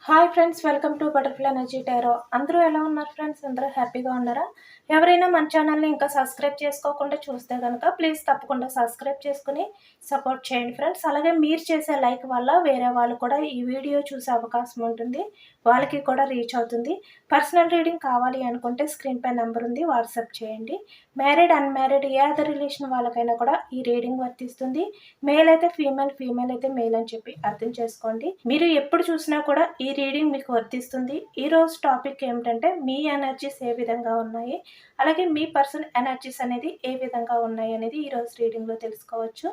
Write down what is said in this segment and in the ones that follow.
Hi friends, welcome to butterfly energy tarot. అందరూ ఎలా ఉన్నారు ఫ్రెండ్స్? అందరూ హ్యాపీగా ఉన్నారా? ఎవరైనా మన ఛానల్ని ఇంకా సబ్స్క్రైబ్ చేసుకోకుండా చూస్తే కనుక ప్లీజ్ తప్పకుండా సబ్స్క్రైబ్ చేసుకుని సపోర్ట్ చేయండి ఫ్రెండ్స్. అలాగే మీరు చేసే లైక్ వల్ల వేరే వాళ్ళు కూడా ఈ వీడియో చూసే అవకాశం ఉంటుంది, వాళ్ళకి కూడా రీచ్ అవుతుంది. పర్సనల్ రీడింగ్ కావాలి అనుకుంటే స్క్రీన్ పై నెంబర్ ఉంది, వాట్సాప్ చేయండి. మ్యారీడ్ అన్మ్యారీడ్ ఏ అదర్ రిలేషన్ వాళ్ళకైనా కూడా ఈ రీడింగ్ వర్తిస్తుంది. మేల్ అయితే ఫీమేల్, ఫీమేల్ అయితే మేల్ అని చెప్పి అర్థం చేసుకోండి. మీరు ఎప్పుడు చూసినా కూడా ఈ రీడింగ్ మీకు వర్తిస్తుంది. ఈరోజు టాపిక్ ఏమిటంటే మీ ఎనర్జీస్ ఏ విధంగా ఉన్నాయి, అలాగే మీ పర్సన్ ఎనర్జీస్ అనేది ఏ విధంగా ఉన్నాయి అనేది ఈరోజు రీడింగ్లో తెలుసుకోవచ్చు.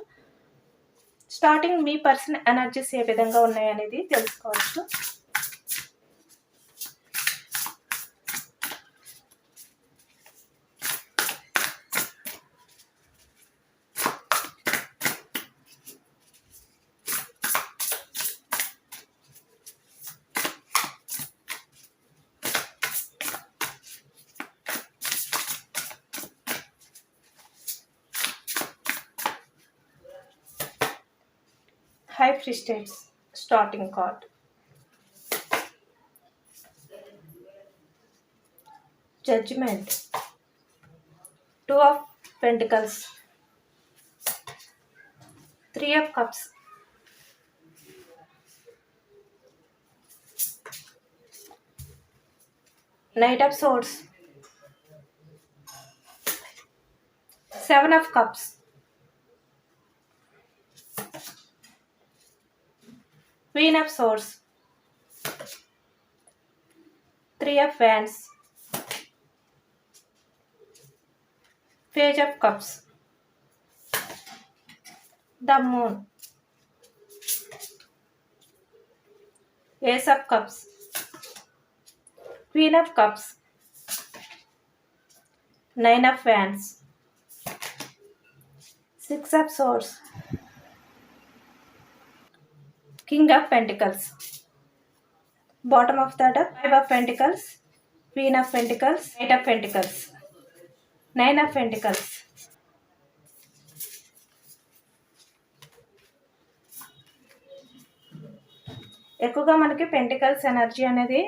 స్టార్టింగ్ మీ పర్సన్ ఎనర్జీస్ ఏ విధంగా ఉన్నాయి అనేది తెలుసుకోవచ్చు. High Priestess starting card. Judgment. Two of Pentacles. Three of Cups. Knight of Swords. Seven of Cups. Queen of Swords. Three of Wands. Page of Cups. The Moon. Ace of Cups. Queen of Cups. Nine of Wands. Six of Swords. King of Pentacles. Bottom of the deck, Five of Pentacles, Queen of Pentacles, Eight of Pentacles, Nine of Pentacles. ఎక్కువగా మనకి pentacles energy అనేది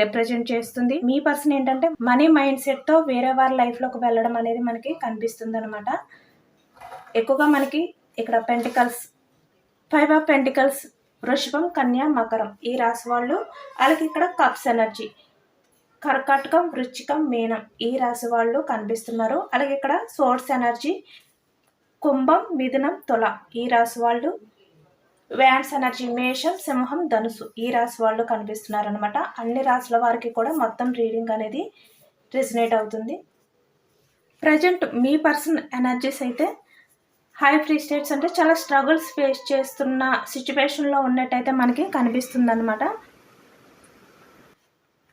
represent చేస్తుంది. మీ person ఏంటంటే money mind సెట్తో వేరే వారి లైఫ్లోకి వెళ్ళడం అనేది మనకి కనిపిస్తుంది అనమాట. ఎక్కువగా మనకి ఇక్కడ పెంటికల్స్, ఫైవ్ ఆఫ్ పెంటికల్స్, వృషభం, కన్య, మకరం ఈ రాశి వాళ్ళు. అలాగే ఇక్కడ కప్స్ ఎనర్జీ, కర్కాటకం, వృశ్చికం, మీనం ఈ రాశి వాళ్ళు కనిపిస్తున్నారు. అలాగే ఇక్కడ సోర్స్ ఎనర్జీ, కుంభం, మిథునం, తుల ఈ రాశి వాళ్ళు. వ్యాన్స్ ఎనర్జీ, మేషం, సింహం, ధనుసు ఈ రాశి వాళ్ళు కనిపిస్తున్నారు అనమాట. అన్ని రాశుల వారికి కూడా మొత్తం రీడింగ్ అనేది రెజినేట్ అవుతుంది. ప్రజెంట్ మీ పర్సన్ ఎనర్జీస్ అయితే హై ప్రీస్టేట్స్ అంటే చాలా స్ట్రగుల్స్ ఫేస్ చేస్తున్న సిచ్యువేషన్లో ఉన్నట్టయితే మనకి కనిపిస్తుంది అనమాట.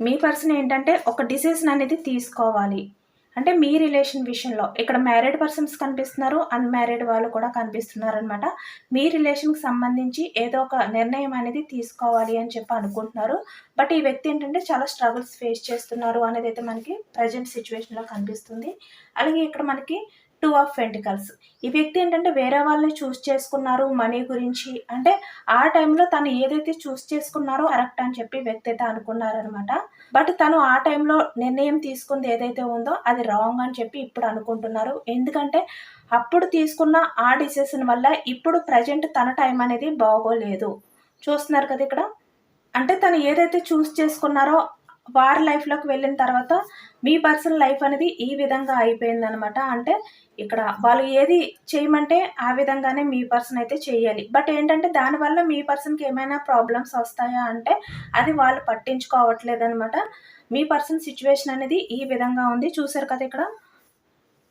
మీ పర్సన్ ఏంటంటే ఒక డిసిజన్ అనేది తీసుకోవాలి అంటే మీ రిలేషన్ విషయంలో. ఇక్కడ మ్యారీడ్ పర్సన్స్ కనిపిస్తున్నారు, అన్మ్యారీడ్ వాళ్ళు కూడా కనిపిస్తున్నారు అనమాట. మీ రిలేషన్కి సంబంధించి ఏదో ఒక నిర్ణయం అనేది తీసుకోవాలి అని చెప్పి అనుకుంటున్నారు. బట్ ఈ వ్యక్తి ఏంటంటే చాలా స్ట్రగుల్స్ ఫేస్ చేస్తున్నారు అనేది అయితే మనకి ప్రజెంట్ సిచ్యువేషన్లో కనిపిస్తుంది. అలాగే ఇక్కడ మనకి టూ ఆఫ్ పెంటికల్స్, ఈ వ్యక్తి ఏంటంటే వేరే వాళ్ళని చూస్ చేసుకున్నారు మనీ గురించి. అంటే ఆ టైంలో తను ఏదైతే చూస్ చేసుకున్నారో కరెక్ట్ అని చెప్పి వ్యక్తి అయితే అనుకున్నారనమాట. బట్ తను ఆ టైంలో నిర్ణయం తీసుకుంది ఏదైతే ఉందో అది రాంగ్ అని చెప్పి ఇప్పుడు అనుకుంటున్నారు. ఎందుకంటే అప్పుడు తీసుకున్న ఆ డిసిషన్ వల్ల ఇప్పుడు ప్రజెంట్ తన టైం అనేది బాగోలేదు. చూస్తున్నారు కదా ఇక్కడ. అంటే తను ఏదైతే చూస్ చేసుకున్నారో వారి లైఫ్లోకి వెళ్ళిన తర్వాత మీ పర్సనల్ లైఫ్ అనేది ఈ విధంగా అయిపోయింది అనమాట. అంటే ఇక్కడ వాళ్ళు ఏది చేయమంటే ఆ విధంగానే మీ పర్సన్ అయితే చేయాలి. బట్ ఏంటంటే దానివల్ల మీ పర్సన్కి ఏమైనా ప్రాబ్లమ్స్ వస్తాయా అంటే అది వాళ్ళు పట్టించుకోవట్లేదు అనమాట. మీ పర్సన్ సిచ్యువేషన్ అనేది ఈ విధంగా ఉంది. చూసారు కదా ఇక్కడ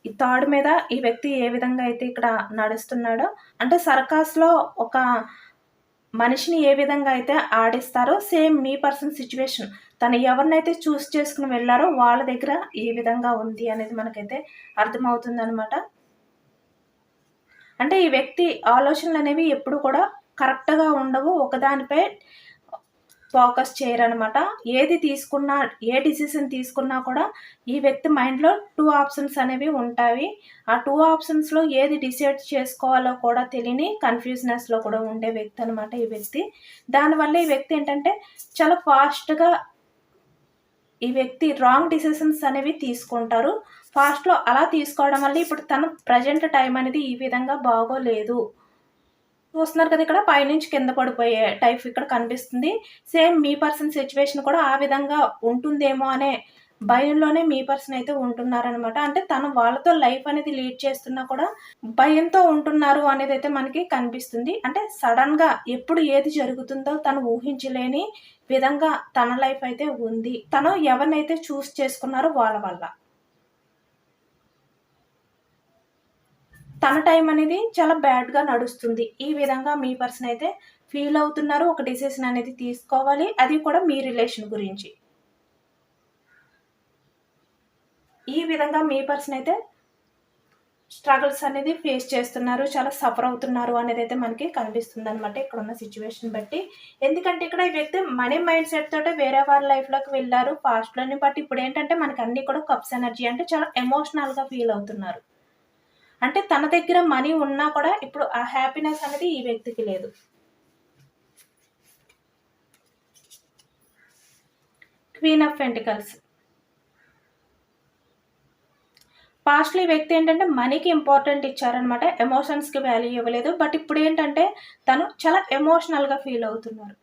ఈ థర్డ్ మీద ఈ వ్యక్తి ఏ విధంగా అయితే ఇక్కడ నడుస్తున్నాడో. అంటే సర్కస్లో ఒక మనిషిని ఏ విధంగా అయితే ఆడిస్తారో సేమ్ మీ పర్సన్ సిచ్యువేషన్ తను ఎవరినైతే చూస్ చేసుకుని వెళ్ళారో వాళ్ళ దగ్గర ఏ విధంగా ఉంది అనేది మనకైతే అర్థమవుతుంది అనమాట. అంటే ఈ వ్యక్తి ఆలోచనలు అనేవి ఎప్పుడు కూడా కరెక్ట్గా ఉండవు. ఒకదానిపై ఫోకస్ చేయరనమాట. ఏది తీసుకున్నా, ఏ డిసిషన్ తీసుకున్నా కూడా ఈ వ్యక్తి మైండ్‌లో 2 ఆప్షన్స్ అనేవి ఉంటాయి. ఆ 2 ఆప్షన్స్‌లో ఏది డిసైడ్ చేసుకోవాలో కూడా తెలియని కన్‌ఫ్యూజనెస్‌లో కూడా ఉండే వ్యక్తి అనమాట ఈ వ్యక్తి. దానివల్ల ఈ వ్యక్తి ఏంటంటే చాలా ఫాస్ట్‌గా ఈ వ్యక్తి రాంగ్ డిసిషన్స్ అనేవి తీసుకుంటారు. ఫాస్ట్‌లో అలా తీసుకోవడం వల్ల ఇప్పుడు తన ప్రెజెంట్ టైం అనేది ఈ విధంగా బాగోలేదు. చూస్తున్నారు కదా, ఇక్కడ పైనుంచి కింద పడిపోయే టైప్ ఇక్కడ కనిపిస్తుంది. సేమ్ మీ పర్సన్ సిట్యుయేషన్ కూడా ఆ విధంగా ఉంటుందేమో అనే భయంలోనే మీ పర్సన్ అయితే ఉంటున్నారనమాట. అంటే తను వాళ్ళతో లైఫ్ అనేది లీడ్ చేస్తున్నా కూడా భయంతో ఉంటున్నారు అనేదైతే మనకి కనిపిస్తుంది. అంటే సడన్‌గా ఎప్పుడు ఏది జరుగుతుందో తను ఊహించలేని విధంగా తన లైఫ్ అయితే ఉంది. తను ఎవరినైతే చూస్ చేసుకున్నారో వాళ్ళ వల్ల. తన టైం అనేది చాలా బ్యాడ్‌గా నడుస్తుంది. ఈ విధంగా మీ పర్సన్ అయితే ఫీల్ అవుతున్నారు. ఒక డిసిషన్ అనేది తీసుకోవాలి. అది కూడా మీ రిలేషన్ గురించి. ఈ విధంగా మీ పర్సన్ అయితే స్ట్రగుల్స్ అనేది ఫేస్ చేస్తున్నారు. చాలా సఫర్ అవుతున్నారు అనేదైతే మనకి కనిపిస్తుందనమాట ఇక్కడున్న సిట్యుయేషన్ బట్టి. ఎందుకంటే ఇక్కడ ఈ వ్యక్తి మనీ మైండ్ సెట్ తోటే వేరే వాళ్ళ లైఫ్‌లోకి వెళ్లారు పాస్ట్‌లోని. బట్ ఇప్పుడేంటంటే మనకి అన్నీ కూడా కప్స్ ఎనర్జీ అంటే చాలా ఎమోషనల్‌గా ఫీల్ అవుతున్నారు. అంటే తన దగ్గర మనీ ఉన్నా కూడా ఇప్పుడు ఆ హ్యాపీనెస్ అనేది ఈ వ్యక్తికి లేదు. Queen of pentacles. పాస్ట్‌లో ఈ వ్యక్తి ఏంటంటే మనీకి ఇంపార్టెంట్ ఇచ్చారనమాట. ఎమోషన్స్‌కి వాల్యూ ఇవ్వలేదు. బట్ ఇప్పుడేంటంటే తను చాలా ఎమోషనల్‌గా ఫీల్ అవుతున్నారు.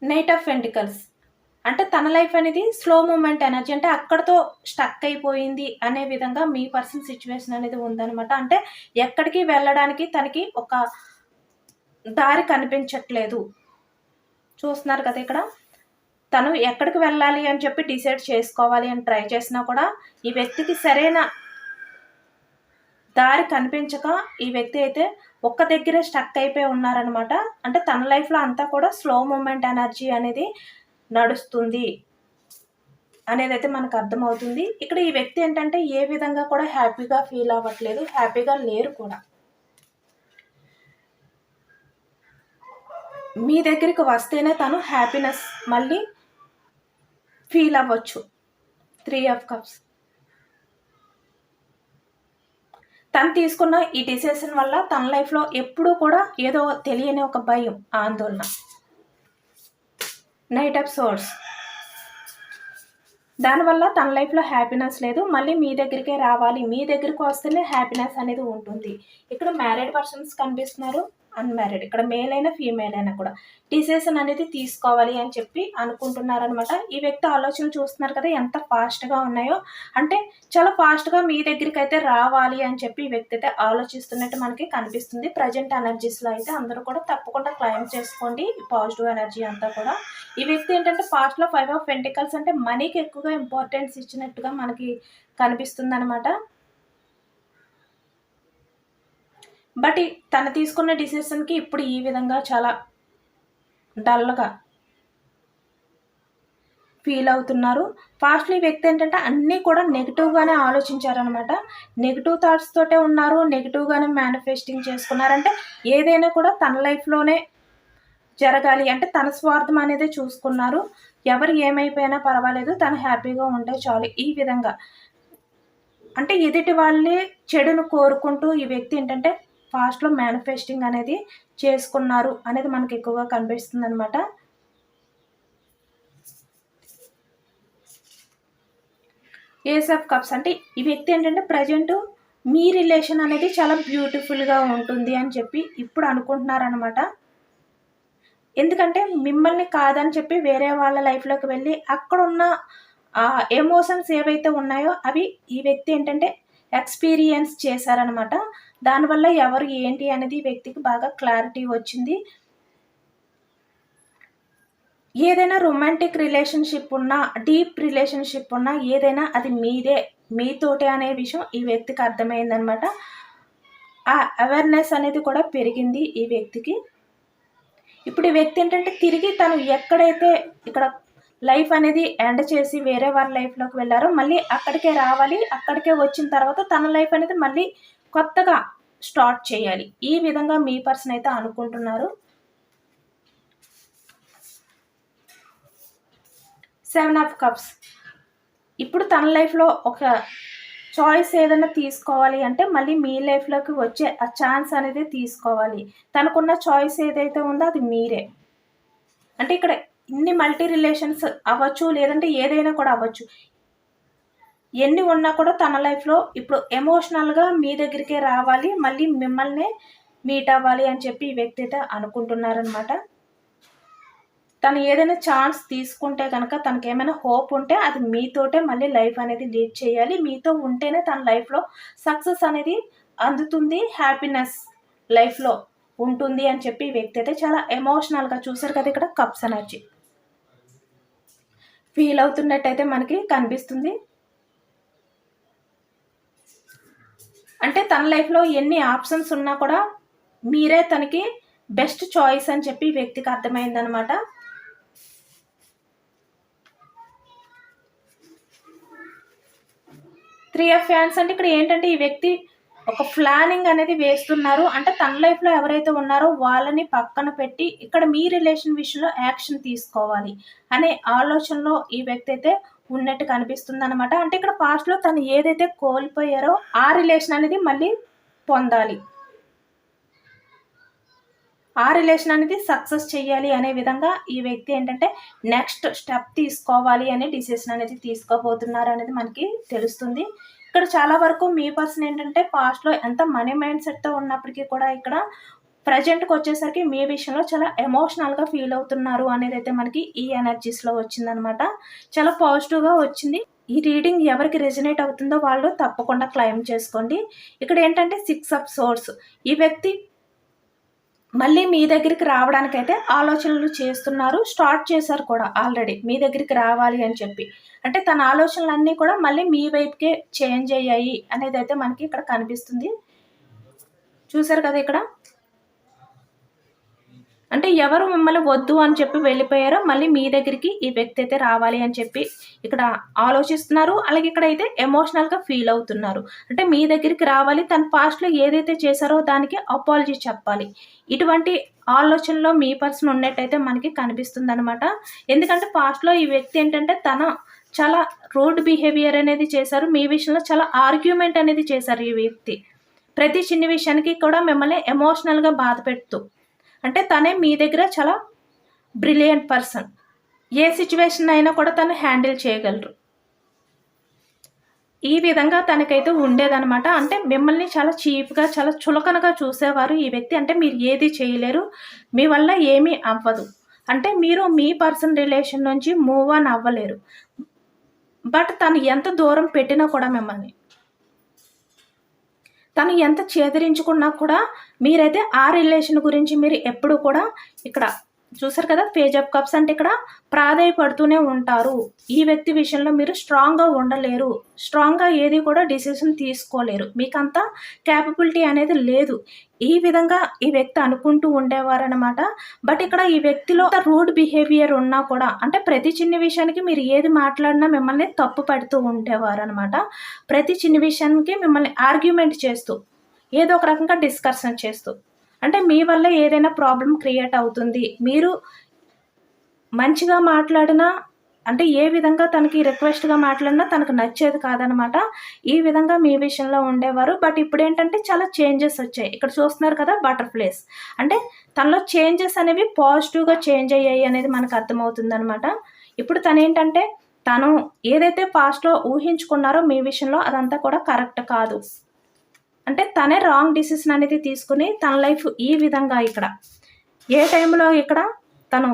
Knight of pentacles. అంటే తన లైఫ్ అనేది స్లో మూవ్‌మెంట్ ఎనర్జీ. అంటే అక్కడితో స్టక్ అయిపోయింది అనే విధంగా మీ పర్సన్ సిట్యుయేషన్ అనేది ఉందనమాట. అంటే ఎక్కడికి వెళ్ళడానికి తనకి ఒక దారి కనిపించట్లేదు. చూస్తున్నారు కదా ఇక్కడ. తను ఎక్కడికి వెళ్ళాలి అని చెప్పి డిసైడ్ చేసుకోవాలి అని ట్రై చేసినా కూడా ఈ వ్యక్తికి సరైన దారి కనిపించక ఈ వ్యక్తి అయితే ఒక్క దగ్గరే స్టక్ అయిపోయి ఉన్నారనమాట. అంటే తన లైఫ్‌లో అంతా కూడా స్లో మూవ్‌మెంట్ ఎనర్జీ అనేది నడుస్తుంది అనేదైతే మనకు అర్థమవుతుంది. ఇక్కడ ఈ వ్యక్తి ఏంటంటే ఏ విధంగా కూడా హ్యాపీగా ఫీల్ అవ్వట్లేదు. హ్యాపీగా లేరు కూడా. మీ దగ్గరికి వస్తేనే తను హ్యాపీనెస్ మళ్ళీ ఫీల్ అవ్వచ్చు. 3 ఆఫ్ కప్స్. తను తీసుకున్న ఈ డిసిషన్ వల్ల తన లైఫ్‌లో ఎప్పుడూ కూడా ఏదో తెలియని ఒక భయం, ఆందోళన. Night of source. దానివల్ల తన లైఫ్‌లో హ్యాపీనెస్ లేదు. మళ్ళీ మీ దగ్గరికే రావాలి. మీ దగ్గరికి వస్తేనే హ్యాపీనెస్ అనేది ఉంటుంది. ఇక్కడ మ్యారీడ్ పర్సన్స్ కనిపిస్తున్నారు. అన్‌మ్యారీడ్. ఇక్కడ మేల్ అయినా, ఫీమేల్ అయినా కూడా డిసిషన్ అనేది తీసుకోవాలి అని చెప్పి అనుకుంటున్నారనమాట. ఈ వ్యక్తి ఆలోచనలు చూస్తున్నారు కదా ఎంత ఫాస్ట్‌గా ఉన్నాయో. అంటే చాలా ఫాస్ట్‌గా మీ దగ్గరికైతే రావాలి అని చెప్పి ఈ వ్యక్తి అయితే ఆలోచిస్తున్నట్టు మనకి కనిపిస్తుంది. ప్రెజెంట్ ఎనర్జీస్‌లో అయితే అందరూ కూడా తప్పకుండా క్లెయిమ్ చేసుకోండి ఈ పాజిటివ్ ఎనర్జీ అంతా కూడా. ఈ వ్యక్తి ఏంటంటే పాస్ట్‌లో 5 ఆఫ్ పెంటికల్స్ అంటే మనీకి ఎక్కువగా ఇంపార్టెన్స్ ఇచ్చినట్టుగా మనకి కనిపిస్తుందనమాట. బట్ తను తీసుకున్న డిసిషన్‌కి ఇప్పుడు ఈ విధంగా చాలా డల్‌గా ఫీల్ అవుతున్నారు. పాస్ట్‌లో ఈ వ్యక్తి ఏంటంటే అన్నీ కూడా నెగెటివ్‌గానే ఆలోచించారనమాట. నెగెటివ్ థాట్స్ తోటే ఉన్నారు. నెగెటివ్‌గానే మేనిఫెస్టింగ్ చేసుకున్నారు. అంటే ఏదైనా కూడా తన లైఫ్‌లోనే జరగాలి అంటే తన స్వార్థం అనేదే చూసుకున్నారు. ఎవరు ఏమైపోయినా పర్వాలేదు. తను హ్యాపీగా ఉంటే చాలు. ఈ విధంగా. అంటే ఎదుటి వాళ్ళే చెడును కోరుకుంటూ ఈ వ్యక్తి ఏంటంటే పాస్ట్‌లో మేనిఫెస్టింగ్ అనేది చేసుకున్నారు అనేది మనకు ఎక్కువగా కనిపిస్తుందనమాట. ఏస్ ఆఫ్ కప్స్ అంటే ఈ వ్యక్తి ఏంటంటే ప్రెజెంట్ మీ రిలేషన్ అనేది చాలా బ్యూటిఫుల్‌గా ఉంటుంది అని చెప్పి ఇప్పుడు అనుకుంటున్నారనమాట. ఎందుకంటే మిమ్మల్ని కాదని చెప్పి వేరే వాళ్ళ లైఫ్‌లోకి వెళ్ళి అక్కడున్న ఎమోషన్స్ ఏవైతే ఉన్నాయో అవి ఈ వ్యక్తి ఏంటంటే ఎక్స్‌పీరియన్స్ చేశారనమాట. దానివల్ల ఎవరు ఏంటి అనేది ఈ వ్యక్తికి బాగా క్లారిటీ వచ్చింది. ఏదైనా రొమాంటిక్ రిలేషన్‌షిప్ ఉన్నా, డీప్ రిలేషన్‌షిప్ ఉన్నా ఏదైనా అది మీదే, మీతోటే అనే విషయం ఈ వ్యక్తికి అర్థమైందనమాట. ఆ అవేర్‌నెస్ అనేది కూడా పెరిగింది ఈ వ్యక్తికి. ఇప్పుడు ఈ వ్యక్తి ఏంటంటే తిరిగి తను ఎక్కడైతే ఇక్కడ లైఫ్ అనేది ఎండ్ చేసి వేరే వాళ్ళ లైఫ్‌లోకి వెళ్లారో మళ్ళీ అక్కడికే రావాలి. అక్కడికే వచ్చిన తర్వాత తన లైఫ్ అనేది మళ్ళీ కొత్తగా స్టార్ట్ చేయాలి. ఈ విధంగా మీ పర్సన్ అయితే అనుకుంటున్నారు. 7 ఆఫ్ కప్స్. ఇప్పుడు తన లైఫ్లో ఒక చాయిస్ ఏదైనా తీసుకోవాలి అంటే మళ్ళీ మీ లైఫ్లోకి వచ్చే ఆ ఛాన్స్ అనేది తీసుకోవాలి. తనకున్న చాయిస్ ఏదైతే ఉందో అది మీరే. అంటే ఇక్కడ ఇన్ని మల్టీ రిలేషన్స్ అవ్వచ్చు, లేదంటే ఏదైనా కూడా అవ్వచ్చు. ఎన్ని ఉన్నా కూడా తన లైఫ్లో ఇప్పుడు ఎమోషనల్గా మీ దగ్గరికే రావాలి, మళ్ళీ మిమ్మల్ని మీట్ అవ్వాలి అని చెప్పి ఈ వ్యక్తి అయితే అనుకుంటున్నారనమాట. తను ఏదైనా ఛాన్స్ తీసుకుంటే కనుక తనకి ఏమైనా హోప్ ఉంటే అది మీతోటే మళ్ళీ లైఫ్ అనేది లీడ్ చేయాలి. మీతో ఉంటేనే తన లైఫ్లో సక్సెస్ అనేది అందుతుంది, హ్యాపీనెస్ లైఫ్లో ఉంటుంది అని చెప్పి ఈ వ్యక్తి అయితే చాలా ఎమోషనల్గా చూసారు కదా ఇక్కడ కప్స్ ఎనర్జీ ఫీల్ అవుతున్నట్టయితే మనకి కనిపిస్తుంది. అంటే తన లైఫ్లో ఎన్ని ఆప్షన్స్ ఉన్నా కూడా మీరే తనకి బెస్ట్ చాయిస్ అని చెప్పి ఈ వ్యక్తికి అర్థమైందనమాట. త్రీ ఆఫ్ ఫ్యాన్స్ అంటే ఇక్కడ ఏంటంటే ఈ వ్యక్తి ఒక ప్లానింగ్ అనేది వేస్తున్నారు. అంటే తన లైఫ్లో ఎవరైతే ఉన్నారో వాళ్ళని పక్కన పెట్టి ఇక్కడ మీ రిలేషన్ విషయంలో యాక్షన్ తీసుకోవాలి అనే ఆలోచనలో ఈ వ్యక్తి అయితే ఉన్నట్టు కనిపిస్తుంది అనమాట. అంటే ఇక్కడ పాస్ట్లో తను ఏదైతే కోల్పోయారో ఆ రిలేషన్ అనేది మళ్ళీ పొందాలి, ఆ రిలేషన్ అనేది సక్సెస్ చేయాలి అనే విధంగా ఈ వ్యక్తి ఏంటంటే నెక్స్ట్ స్టెప్ తీసుకోవాలి అనే డిసిషన్ అనేది తీసుకోబోతున్నారు అనేది మనకి తెలుస్తుంది. ఇక్కడ చాలా వరకు మీ పర్సన్ ఏంటంటే పాస్ట్లో ఎంత మనీ మైండ్ సెట్తో ఉన్నప్పటికీ కూడా ఇక్కడ ప్రజెంట్కి వచ్చేసరికి మీ విషయంలో చాలా ఎమోషనల్గా ఫీల్ అవుతున్నారు అనేది అయితే మనకి ఈ ఎనర్జీస్లో వచ్చిందనమాట. చాలా పాజిటివ్గా వచ్చింది. ఈ రీడింగ్ ఎవరికి రెజనేట్ అవుతుందో వాళ్ళు తప్పకుండా క్లెయిమ్ చేసుకోండి. ఇక్కడ ఏంటంటే 6 ఆఫ్ సోర్స్. ఈ వ్యక్తి మళ్ళీ మీ దగ్గరికి రావడానికైతే ఆలోచనలు చేస్తున్నారు, స్టార్ట్ చేశారు కూడా ఆల్రెడీ మీ దగ్గరికి రావాలి అని చెప్పి. అంటే తన ఆలోచనలన్నీ కూడా మళ్ళీ మీ వైపుకే చేంజ్ అయ్యాయి అనేది అయితే మనకి ఇక్కడ కనిపిస్తుంది. చూసారు కదా ఇక్కడ అంటే ఎవరు మిమ్మల్ని వద్దు అని చెప్పి వెళ్ళిపోయారో మళ్ళీ మీ దగ్గరికి ఈ వ్యక్తి అయితే రావాలి అని చెప్పి ఇక్కడ ఆలోచిస్తున్నారు. అలాగే ఇక్కడ అయితే ఎమోషనల్గా ఫీల్ అవుతున్నారు. అంటే మీ దగ్గరికి రావాలి, తన పాస్ట్లో ఏదైతే చేశారో దానికి అపాలజీ చెప్పాలి. ఇటువంటి ఆలోచనలో మీ పర్సన్ ఉన్నట్టయితే మనకి కనిపిస్తుంది అనమాట. ఎందుకంటే పాస్ట్లో ఈ వ్యక్తి ఏంటంటే తన చాలా రూడ్ బిహేవియర్ అనేది చేశారు. మీ విషయంలో చాలా ఆర్గ్యుమెంట్ అనేది చేశారు ఈ వ్యక్తి. ప్రతి చిన్న విషయానికి కూడా మిమ్మల్ని ఎమోషనల్గా బాధ పెడుతూ, అంటే తనే మీ దగ్గర చాలా బ్రిలియంట్ పర్సన్. ఏ సిచ్యువేషన్ అయినా కూడా తను హ్యాండిల్ చేయగలరు. ఈ విధంగా తనకైతే ఉండేదనమాట. అంటే మిమ్మల్ని చాలా చీప్గా, చాలా చులకనగా చూసేవారు ఈ వ్యక్తి. అంటే మీరు ఏది చేయలేరు, మీ వల్ల ఏమీ అవ్వదు, అంటే మీరు మీ పర్సన్ రిలేషన్ నుంచి మూవ్ ఆన్ అవ్వలేరు. బట్ తను ఎంత దూరం పెట్టినా కూడా మిమ్మల్ని, తను ఎంత చేదరించుకున్నా కూడా మీరైతే ఆ రిలేషన్ గురించి మీరు ఎప్పుడు కూడా ఇక్కడ చూసారు కదా పేజ్ ఆఫ్ కప్స్ అంటే ఇక్కడ ప్రాధాయపడుతూనే ఉంటారు. ఈ వ్యక్తి విషయంలో మీరు స్ట్రాంగ్గా ఉండలేరు, స్ట్రాంగ్గా ఏది కూడా డిసిషన్ తీసుకోలేరు, మీకంత క్యాపబిలిటీ అనేది లేదు. ఈ విధంగా ఈ వ్యక్తి అనుకుంటూ ఉండేవారనమాట. బట్ ఇక్కడ ఈ వ్యక్తిలో రూడ్ బిహేవియర్ ఉన్నా కూడా, అంటే ప్రతి చిన్న విషయానికి మీరు ఏది మాట్లాడినా మిమ్మల్ని తప్పు పడుతూ ఉండేవారు అనమాట. ప్రతి చిన్న విషయానికి మిమ్మల్ని ఆర్గ్యుమెంట్ చేస్తూ, ఏదో ఒక రకంగా డిస్కషన్ చేస్తూ, అంటే మీ వల్ల ఏదైనా ప్రాబ్లం క్రియేట్ అవుతుంది, మీరు మంచిగా మాట్లాడినా, అంటే ఏ విధంగా తనకి రిక్వెస్ట్గా మాట్లాడినా తనకు నచ్చేది కాదనమాట. ఈ విధంగా మీ విషయంలో ఉండేవారు. బట్ ఇప్పుడు ఏంటంటే చాలా చేంజెస్ వచ్చాయి. ఇక్కడ చూస్తున్నారు కదా బటర్ఫ్లైస్, అంటే తనలో చేంజెస్ అనేవి పాజిటివ్గా చేంజ్ అయ్యాయి అనేది మనకు అర్థమవుతుంది అనమాట. ఇప్పుడు తను ఏంటంటే తను ఏదైతే పాస్ట్లో ఊహించుకున్నారో మీ విషయంలో అదంతా కూడా కరెక్ట్ కాదు, అంటే తనే రాంగ్ డిసిషన్ అనేది తీసుకుని తన లైఫ్ ఈ విధంగా ఇక్కడ ఏ టైంలో ఇక్కడ తను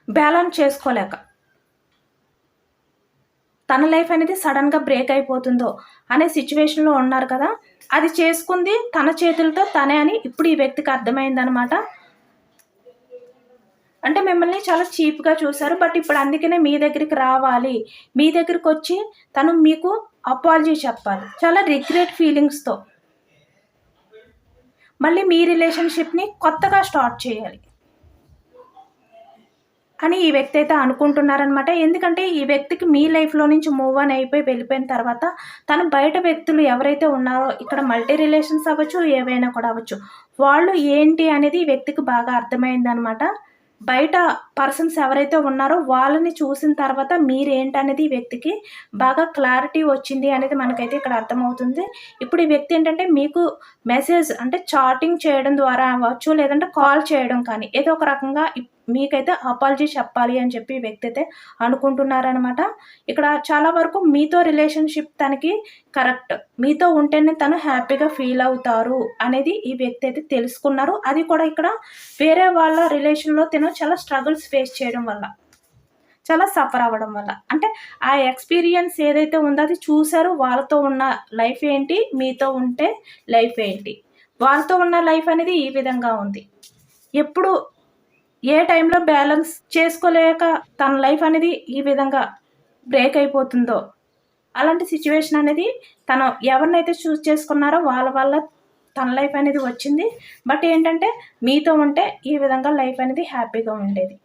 బ్యాలెన్స్ చేసుకోలేక తన లైఫ్ అనేది సడన్గా బ్రేక్ అయిపోతుందో అనే సిచ్యువేషన్లో ఉన్నారు కదా. అది చేసుకుంది తన చేతులతో తనే అని ఇప్పుడు ఈ వ్యక్తికి అర్థమైందనమాట. అంటే మిమ్మల్ని చాలా చీప్గా చూశారు. బట్ ఇప్పుడు అందుకనే మీ దగ్గరికి రావాలి, మీ దగ్గరికి వచ్చి తను మీకు అపాలజీ చెప్పాలి, చాలా రిగ్రెట్ ఫీలింగ్స్తో మళ్ళీ మీ రిలేషన్షిప్ని కొత్తగా స్టార్ట్ చేయాలి. అని ఈ వ్యక్తి అయితే అనుకుంటున్నారనమాట. ఎందుకంటే ఈ వ్యక్తికి మీ లైఫ్‌లో నుంచి మూవ్ ఆన్ అయిపోయి వెళ్ళిపోయిన తర్వాత తను బయట వ్యక్తులు ఎవరైతే ఉన్నారో ఇక్కడ మల్టీ రిలేషన్స్ అవ్వచ్చు, ఏవైనా కూడా అవ్వచ్చు. వాళ్ళు ఏంటి అనేది ఈ వ్యక్తికి బాగా అర్థమైందనమాట. బయట పర్సన్స్ ఎవరైతే ఉన్నారో వాళ్ళని చూసిన తర్వాత మీరేంటనేది ఈ వ్యక్తికి బాగా క్లారిటీ వచ్చింది అనేది మనకైతే ఇక్కడ అర్థమవుతుంది. ఇప్పుడు ఈ వ్యక్తి ఏంటంటే మీకు మెసేజ్ అంటే చాటింగ్ చేయడం ద్వారా అవ్వచ్చు, లేదంటే కాల్ చేయడం కానీ ఏదో ఒక రకంగా మీకైతే అపాలజీ చెప్పాలి అని చెప్పి ఈ వ్యక్తి అయితే అనుకుంటున్నారనమాట. ఇక్కడ చాలా వరకు మీతో రిలేషన్‌షిప్ తనకి కరెక్ట్. మీతో ఉంటేనే తను హ్యాపీగా ఫీల్ అవుతారు అనేది ఈ వ్యక్తి అయితే తెలుసుకున్నారు. అది కూడా ఇక్కడ వేరే వాళ్ళ రిలేషన్‌లో తను చాలా స్ట్రగుల్స్ ఫేస్ చేయడం వల్ల. చాలా సఫర్ అవ్వడం వల్ల. అంటే ఆ ఎక్స్‌పీరియన్స్ ఏదైతే ఉందో అది చూసారు. వాళ్ళతో ఉన్న లైఫ్ ఏంటి? మీతో ఉంటే లైఫ్ ఏంటి? వాళ్ళతో ఉన్న లైఫ్ అనేది ఈ విధంగా ఉంది. ఎప్పుడు ఏ టైంలో బ్యాలెన్స్ చేసుకోలేక తన లైఫ్ అనేది ఈ విధంగా బ్రేక్ అయిపోతుందో, అలాంటి సిచ్యువేషన్ అనేది తను ఎవరినైతే చూజ్ చేసుకున్నారో వాళ్ళ వల్ల తన లైఫ్ అనేది వచ్చింది. బట్ ఏంటంటే మీతో ఉంటే ఈ విధంగా లైఫ్ అనేది హ్యాపీగా ఉండేది.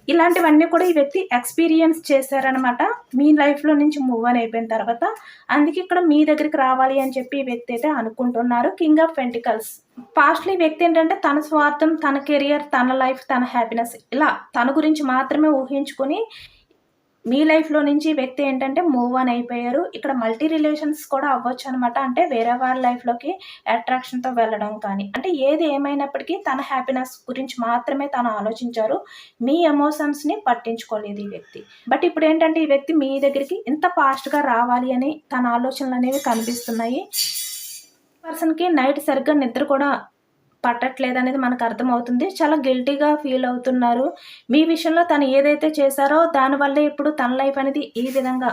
ఇలాంటివన్నీ కూడా ఈ వ్యక్తి ఎక్స్‌పీరియన్స్ చేశారనమాట. మీ లైఫ్‌లో నుంచి మూవ్ ఆన్ అయిపోయిన తర్వాత. అందుకే ఇక్కడ మీ దగ్గరికి రావాలి అని చెప్పి ఈ వ్యక్తి అయితే అనుకుంటున్నారు. King of pentacles. పాస్ట్‌లో ఈ వ్యక్తి ఏంటంటే తన స్వార్థం, తన కెరియర్, తన లైఫ్, తన హ్యాపీనెస్ ఇలా తన గురించి మాత్రమే ఊహించుకొని మీ లైఫ్‌లో నుంచి ఈ వ్యక్తి ఏంటంటే మూవ్ ఆన్ అయిపోయారు. ఇక్కడ మల్టీ రిలేషన్స్ కూడా అవ్వొచ్చనమాట. అంటే వేరే వాళ్ళ లైఫ్‌లోకి అట్రాక్షన్‌తో వెళ్ళడం కానీ, అంటే ఏది ఏమైనప్పటికీ తన హ్యాపీనెస్ గురించి మాత్రమే తను ఆలోచించారు. మీ ఎమోషన్స్‌ని పట్టించుకోలేదు ఈ వ్యక్తి. బట్ ఇప్పుడేంటంటే ఈ వ్యక్తి మీ దగ్గరికి ఇంత ఫాస్ట్‌గా రావాలి అని తన ఆలోచనలనేవి కనిపిస్తున్నాయి. పర్సన్‌కి నైట్ సరిగ్గా నిద్ర కూడా పట్టట్లేదనేది మనకు అర్థమవుతుంది. చాలా గిల్టీగా ఫీల్ అవుతున్నారు. మీ విషయంలో తను ఏదైతే చేశారో దానివల్లే ఇప్పుడు తన లైఫ్ అనేది ఈ విధంగా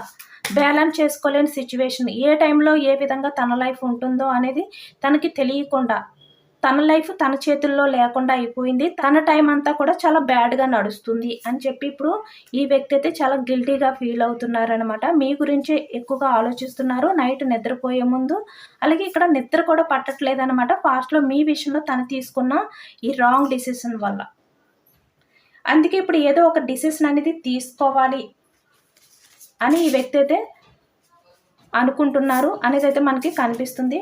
బ్యాలెన్స్ చేసుకోలేని సిచ్యువేషన్. ఏ టైంలో ఏ విధంగా తన లైఫ్ ఉంటుందో అనేది తనకి తెలియకుండా తన లైఫ్ తన చేతుల్లో లేకుండా అయిపోయింది. తన టైం అంతా కూడా చాలా బ్యాడ్‌గా నడుస్తుంది అని చెప్పి ఇప్పుడు ఈ వ్యక్తి అయితే చాలా గిల్టీగా ఫీల్ అవుతున్నారనమాట. మీ గురించే ఎక్కువగా ఆలోచిస్తున్నారు నైట్ నిద్రపోయే ముందు. అలాగే ఇక్కడ నిద్ర కూడా పట్టట్లేదనమాట. పాస్ట్‌లో మీ విషయంలో తను తీసుకున్న ఈ రాంగ్ డెసిషన్ వల్ల. అందుకే ఇప్పుడు ఏదో ఒక డెసిషన్ అనేది తీసుకోవాలి అని ఈ వ్యక్తి అయితే అనుకుంటున్నారు అనేదైతే మనకి కనిపిస్తుంది.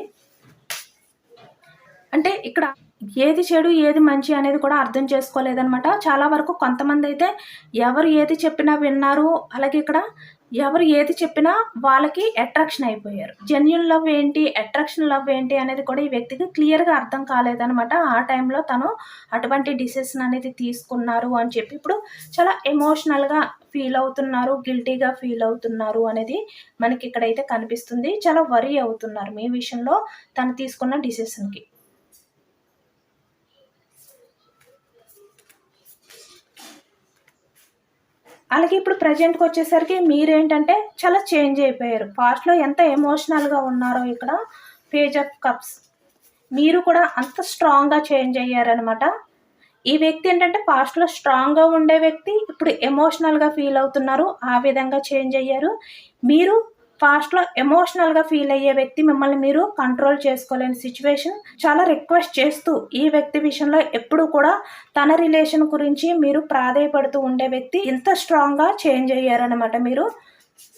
అంటే ఇక్కడ ఏది చెడు, ఏది మంచి అనేది కూడా అర్థం చేసుకోలేదనమాట. చాలా వరకు కొంతమందైతే ఎవరు ఏది చెప్పినా విన్నారు. అలాగే ఇక్కడ ఎవరు ఏది చెప్పినా వాళ్ళకి అట్రాక్షన్ అయిపోయారు. జెన్యూన్ లవ్ ఏంటి, అట్రాక్షన్ లవ్ ఏంటి అనేది కూడా ఈ వ్యక్తికి క్లియర్‌గా అర్థం కాలేదనమాట. ఆ టైంలో తను అటువంటి డిసిషన్ అనేది తీసుకున్నారు అని చెప్పి ఇప్పుడు చాలా ఎమోషనల్‌గా ఫీల్ అవుతున్నారు, గిల్టీగా ఫీల్ అవుతున్నారు అనేది మనకి ఇక్కడైతే కనిపిస్తుంది. చాలా వరీ అవుతున్నారు మీ విషయంలో తను తీసుకున్న డిసిషన్‌కి. అలాగే ఇప్పుడు ప్రెజెంట్‌కొచ్చేసరికి మీరేంటంటే చాలా చేంజ్ అయిపోయారు. పాస్ట్‌లో ఎంత ఎమోషనల్‌గా ఉన్నారో ఇక్కడ పేజ్ ఆఫ్ కప్స్. మీరు కూడా అంత స్ట్రాంగ్‌గా చేంజ్ అయ్యారనమాట. ఈ వ్యక్తి ఏంటంటే పాస్ట్‌లో స్ట్రాంగ్‌గా ఉండే వ్యక్తి ఇప్పుడు ఎమోషనల్‌గా ఫీల్ అవుతున్నారు. ఆ విధంగా చేంజ్ అయ్యారు. మీరు పాస్ట్‌లో ఎమోషనల్‌గా ఫీల్ అయ్యే వ్యక్తి మిమ్మల్ని మీరు కంట్రోల్ చేసుకోలేని సిచ్యువేషన్. చాలా రిక్వెస్ట్ చేస్తూ ఈ వ్యక్తి విషయంలో ఎప్పుడు కూడా తన రిలేషన్ గురించి మీరు ప్రాధేయపడుతూ ఉండే వ్యక్తి ఇంత స్ట్రాంగ్‌గా చేంజ్ అయ్యారనమాట మీరు.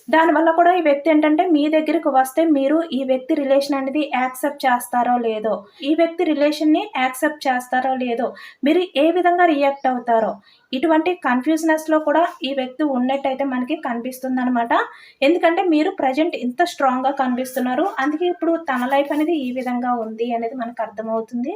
దానివల్ల కూడా ఈ వ్యక్తి ఏంటంటే మీ దగ్గరికి వస్తే మీరు ఈ వ్యక్తి రిలేషన్ అనేది యాక్సెప్ట్ చేస్తారో లేదో, ఈ వ్యక్తి రిలేషన్‌ని యాక్సెప్ట్ చేస్తారో లేదో, మీరు ఏ విధంగా రియాక్ట్ అవుతారో, ఇటువంటి కన్‌ఫ్యూజనెస్‌లో కూడా ఈ వ్యక్తి ఉన్నట్టయితే మనకి కనిపిస్తుందనమాట. ఎందుకంటే మీరు ప్రెజెంట్ ఇంత స్ట్రాంగ్‌గా కనిపిస్తున్నారు. అందుకే ఇప్పుడు తన లైఫ్ అనేది ఈ విధంగా ఉంది అనేది మనకు అర్థమవుతుంది.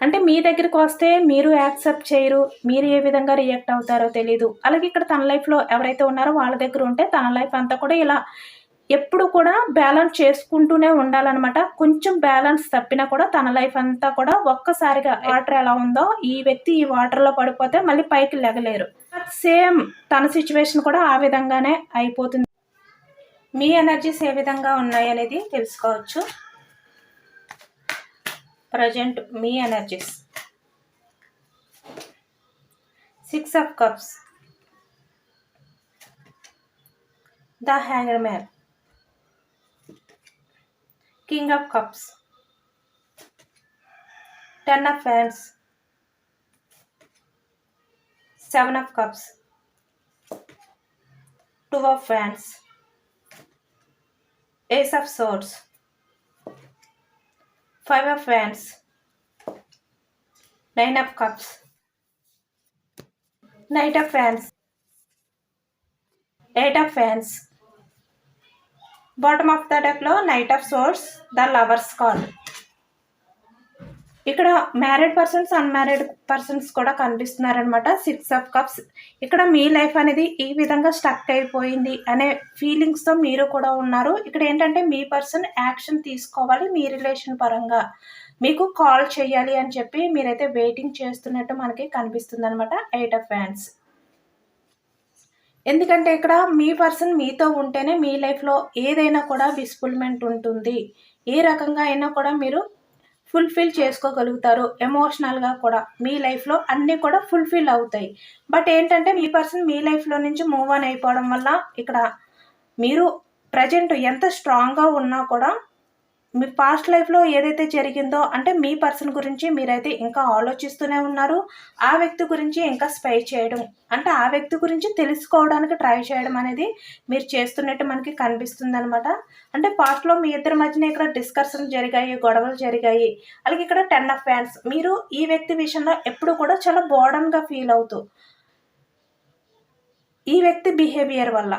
అంటే మీ దగ్గరికొస్తే మీరు యాక్సెప్ట్ చేయరు. మీరు ఏ విధంగా రియాక్ట్ అవుతారో తెలీదు. అలాగే ఇక్కడ తన లైఫ్‌లో ఎవరైతే ఉన్నారో వాళ్ళ దగ్గర ఉంటే తన లైఫ్ అంతా కూడా ఇలా ఎప్పుడు కూడా బ్యాలెన్స్ చేసుకుంటూనే ఉండాలనమాట. కొంచెం బ్యాలెన్స్ తప్పినా కూడా తన లైఫ్ అంతా కూడా ఒక్కసారిగా వాటర్ ఎలా ఉందో ఈ వ్యక్తి ఈ వాటర్‌లో పడిపోతే మళ్ళీ పైకి లెగలేరు. సేమ్ తన సిట్యుయేషన్ కూడా ఆ విధంగానే అయిపోతుంది. మీ ఎనర్జీస్ ఏ విధంగా ఉన్నాయనేది తెలుసుకోవచ్చు. Present me energies 6 of cups, the hanged man, king of cups, 10 of hands, Seven of Cups, Two of Wands, Ace of Swords, Five of Wands, Nine of Cups, Knight of Wands, Eight of Wands. Bottom of the డెక్లో knight of swords, the lovers card. ఇక్కడ married persons, unmarried persons కూడా కనిపిస్తున్నారనమాట. Six of cups. ఇక్కడ మీ life అనేది ఈ విధంగా stuck అయిపోయింది అనే ఫీలింగ్స్తో మీరు కూడా ఉన్నారు. ఇక్కడ ఏంటంటే మీ పర్సన్ యాక్షన్ తీసుకోవాలి మీ రిలేషన్ పరంగా, మీకు కాల్ చేయాలి అని చెప్పి మీరైతే వెయిటింగ్ చేస్తున్నట్టు మనకి కనిపిస్తుంది అనమాట. Eight of hands. ఎందుకంటే ఇక్కడ మీ పర్సన్ మీతో ఉంటేనే మీ లైఫ్లో ఏదైనా కూడా విస్ఫుల్మెంట్ ఉంటుంది. ఏ రకంగా అయినా కూడా మీరు ఫుల్ఫిల్ చేసుకోగలుగుతారు. ఎమోషనల్గా కూడా మీ లైఫ్లో అన్నీ కూడా ఫుల్ఫిల్ అవుతాయి. బట్ ఏంటంటే మీ పర్సన్ మీ లైఫ్లో నుంచి మూవ్ ఆన్ అయిపోవడం వల్ల ఇక్కడ మీరు ప్రజెంట్ ఎంత స్ట్రాంగ్గా ఉన్నా కూడా మీ పాస్ట్ లైఫ్లో ఏదైతే జరిగిందో, అంటే మీ పర్సన్ గురించి మీరైతే ఇంకా ఆలోచిస్తూనే ఉన్నారు. ఆ వ్యక్తి గురించి ఇంకా స్పై చేయడం, అంటే ఆ వ్యక్తి గురించి తెలుసుకోవడానికి ట్రై చేయడం అనేది మీరు చేస్తున్నట్టు మనకి కనిపిస్తుంది అనమాట. అంటే పాస్ట్లో మీ ఇద్దరి మధ్యన ఇక్కడ డిస్కషన్ జరిగాయి, గొడవలు జరిగాయి. అలాగే ఇక్కడ 10 ఆఫ్ హ్యాండ్స్. మీరు ఈ వ్యక్తి విషయంలో ఎప్పుడు కూడా చాలా బోర్డన్గా ఫీల్ అవుతూ ఈ వ్యక్తి బిహేవియర్ వల్ల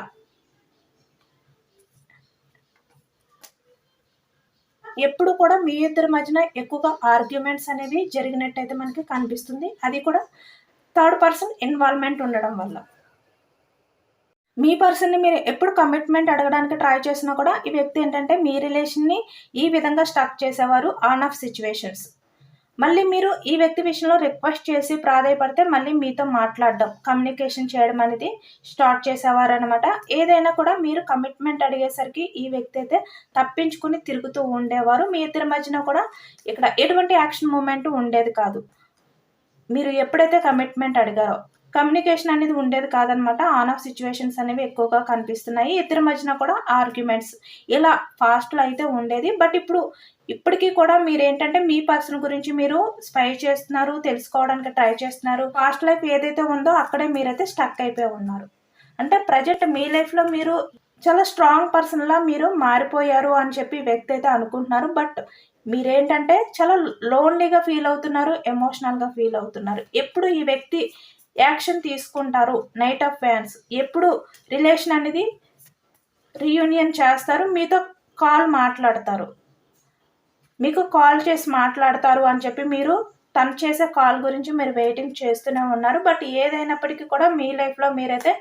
ఎప్పుడు కూడా మీ ఇద్దరి మధ్యన ఎక్కువగా ఆర్గ్యుమెంట్స్ అనేవి జరిగినట్టయితే మనకి కనిపిస్తుంది. అది కూడా థర్డ్ పర్సన్ ఇన్వాల్వ్మెంట్ ఉండడం వల్ల. మీ పర్సన్ని మీరు ఎప్పుడు కమిట్మెంట్ అడగడానికి ట్రై చేసినా కూడా ఈ వ్యక్తి ఏంటంటే మీ రిలేషన్ని ఈ విధంగా స్టక్ చేసేవారు. On off situations. మళ్ళీ మీరు ఈ వ్యక్తి విషయంలో రిక్వెస్ట్ చేసి ప్రాధాయపడితే మళ్ళీ మీతో మాట్లాడడం, కమ్యూనికేషన్ చేయడం అనేది స్టార్ట్ చేసేవారు అనమాట. ఏదైనా కూడా మీరు కమిట్మెంట్ అడిగేసరికి ఈ వ్యక్తి అయితే తప్పించుకుని తిరుగుతూ ఉండేవారు. మీ ఇద్దరి మధ్యన కూడా ఇక్కడ ఎటువంటి యాక్షన్ మూమెంట్ ఉండేది కాదు. మీరు ఎప్పుడైతే కమిట్మెంట్ అడిగారో కమ్యూనికేషన్ అనేది ఉండేది కాదనమాట. ఆన్ ఆఫ్ సిచ్యువేషన్స్ అనేవి ఎక్కువగా కనిపిస్తున్నాయి. ఇద్దరి మధ్యన కూడా ఆర్గ్యుమెంట్స్ ఇలా ఫాస్ట్లో అయితే ఉండేది. బట్ ఇప్పటికీ కూడా మీరేంటంటే మీ పర్సన్ గురించి మీరు స్పై చేస్తున్నారు, తెలుసుకోవడానికి ట్రై చేస్తున్నారు. పాస్ట్ లైఫ్ ఏదైతే ఉందో అక్కడే మీరైతే స్టక్ అయిపోయి ఉన్నారు. అంటే ప్రజెంట్ మీ లైఫ్లో మీరు చాలా స్ట్రాంగ్ పర్సన్లా మీరు మారిపోయారు అని చెప్పి వ్యక్తి అయితే అనుకుంటున్నారు. బట్ మీరేంటంటే చాలా లోన్లీగా ఫీల్ అవుతున్నారు, ఎమోషనల్గా ఫీల్ అవుతున్నారు. ఎప్పుడు ఈ వ్యక్తి యాక్షన్ తీసుకుంటారు, నైట్ ఆఫ్ వ్యాన్స్, ఎప్పుడు రిలేషన్ అనేది రీయూనియన్ చేస్తారు, మీతో కాల్ మాట్లాడతారు, మీకు కాల్ చేసి మాట్లాడతారు అని చెప్పి మీరు తను చేసే కాల్ గురించి మీరు వెయిటింగ్ చేస్తూనే ఉన్నారు. బట్ ఏదైనప్పటికీ కూడా మీ లైఫ్లో మీరైతే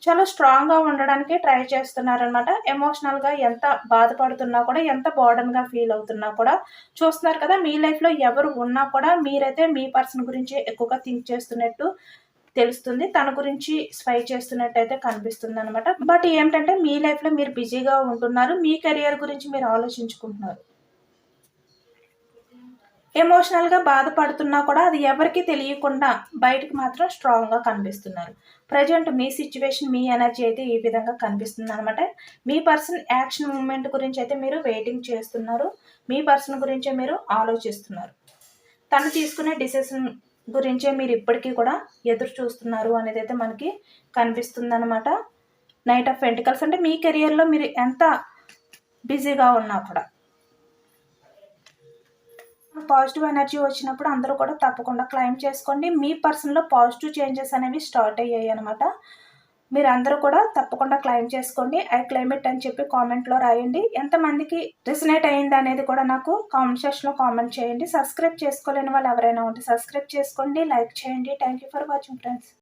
చాలా స్ట్రాంగ్గా ఉండడానికి ట్రై చేస్తున్నారనమాట. ఎమోషనల్గా ఎంత బాధపడుతున్నా కూడా, ఎంత బర్డన్గా ఫీల్ అవుతున్నా కూడా చూస్తున్నారు కదా. మీ లైఫ్లో ఎవరు ఉన్నా కూడా మీరైతే మీ పర్సన్ గురించి ఎక్కువగా థింక్ చేస్తున్నట్టు తెలుస్తుంది. తన గురించి స్పై చేస్తున్నట్టయితే కనిపిస్తుంది అనమాట. బట్ ఏంటంటే మీ లైఫ్లో మీరు బిజీగా ఉంటున్నారు, మీ కెరియర్ గురించి మీరు ఆలోచించుకుంటున్నారు. ఎమోషనల్గా బాధపడుతున్నా కూడా అది ఎవరికి తెలియకుండా బయటకు మాత్రం స్ట్రాంగ్గా కనిపిస్తున్నారు. ప్రజెంట్ మీ సిచ్యువేషన్, మీ ఎనర్జీ అయితే ఈ విధంగా కనిపిస్తుంది అనమాట. మీ పర్సన్ యాక్షన్ మూమెంట్ గురించి అయితే మీరు వెయిటింగ్ చేస్తున్నారు. మీ పర్సన్ గురించే మీరు ఆలోచిస్తున్నారు. తను తీసుకునే డిసిషన్ గురించే మీరు ఇప్పటికీ కూడా ఎదురు చూస్తున్నారు అనేది అయితే మనకి కనిపిస్తుంది అనమాట. Knight of pentacles. అంటే మీ కెరియర్లో మీరు ఎంత బిజీగా ఉన్నా కూడా పాజిటివ్ ఎనర్జీ వచ్చినప్పుడు అందరూ కూడా తప్పకుండా క్లైమ్ చేసుకోండి. మీ పర్సన్లో పాజిటివ్ చేంజెస్ అనేవి స్టార్ట్ అయ్యాయి అనమాట. మీరు అందరూ కూడా తప్పకుండా క్లైమ్ చేసుకోండి. ఐ క్లైమ్ ఇట్ అని చెప్పి కామెంట్లో రాయండి. ఎంతమందికి రిజనేట్ అయ్యింది అనేది కూడా నాకు కామెంట్ సెక్షన్లో కామెంట్ చేయండి. సబ్స్క్రైబ్ చేసుకోలేని వాళ్ళు ఎవరైనా ఉంటే సబ్స్క్రైబ్ చేసుకోండి, లైక్ చేయండి. Thank you for watching friends.